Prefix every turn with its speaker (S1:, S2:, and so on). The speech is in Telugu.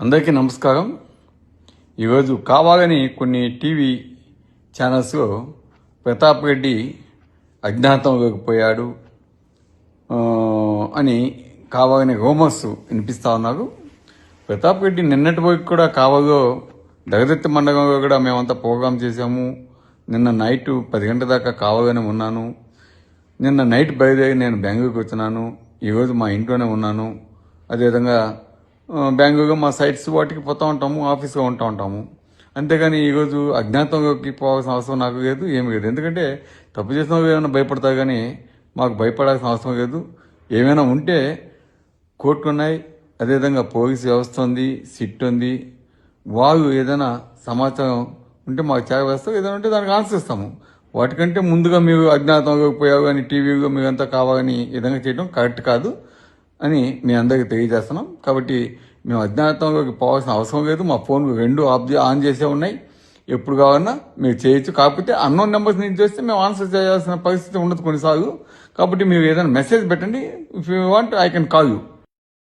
S1: అందరికీ నమస్కారం. ఈరోజు కావాలని కొన్ని టీవీ ఛానల్స్లో ప్రతాప్ రెడ్డి అజ్ఞాతంలోకి పోయాడు అని కావాలని రూమర్స్ వినిపిస్తూ ఉన్నారు. ప్రతాప్ రెడ్డి నిన్నటి వరకు కూడా కావాలో దగదత్తి మండలంలో కూడా మేమంతా ప్రోగ్రాం చేశాము. నిన్న నైట్ 10 గంటల దాకా కావాలని ఉన్నాను. నిన్న నైట్ బయలుదేరి నేను బెంగళూరుకి వచ్చినాను. ఈరోజు మా ఇంట్లోనే ఉన్నాను. అదేవిధంగా బెంగళూరులో మా సైట్స్ వాటికి పోతూ ఉంటాము, ఆఫీస్లో ఉంటూ ఉంటాము. అంతేగాని ఈరోజు అజ్ఞాతంలోకి పోవాల్సిన అవసరం నాకు లేదు, ఏమి లేదు. ఎందుకంటే తప్పు చేసిన వాళ్ళు ఏమైనా భయపడతారు, కానీ మాకు భయపడాల్సిన అవసరం లేదు. ఏమైనా ఉంటే కోర్టులు ఉన్నాయి, అదేవిధంగా పోలీసు వ్యవస్థ ఉంది, సిట్ ఉంది. వాళ్ళు ఏదైనా సమాచారం ఉంటే మాకు చేరవేస్తాం, ఏదైనా ఉంటే దానికి ఆన్సర్ ఇస్తాము. వాటికంటే ముందుగా మీరు అజ్ఞాతంలోకి పోయావు కానీ టీవీలో మీరంతా కావాలని ఈ విధంగా చేయడం కరెక్ట్ కాదు అని మీ అందరికీ తెలియజేస్తున్నాం. కాబట్టి మేము అజ్ఞాతంలోకి పోవాల్సిన అవసరం లేదు. మా ఫోన్ 2 ఆన్ చేసే ఉన్నాయి. ఎప్పుడు కావాలన్నా మీరు చేయొచ్చు. కాకపోతే అన్నోన్ నెంబర్స్ నుంచి చేస్తే మేము ఆన్సర్ చేయాల్సిన పరిస్థితి ఉండదు కొన్నిసార్లు. కాబట్టి మీరు ఏదైనా మెసేజ్ పెట్టండి. If you want I can call you.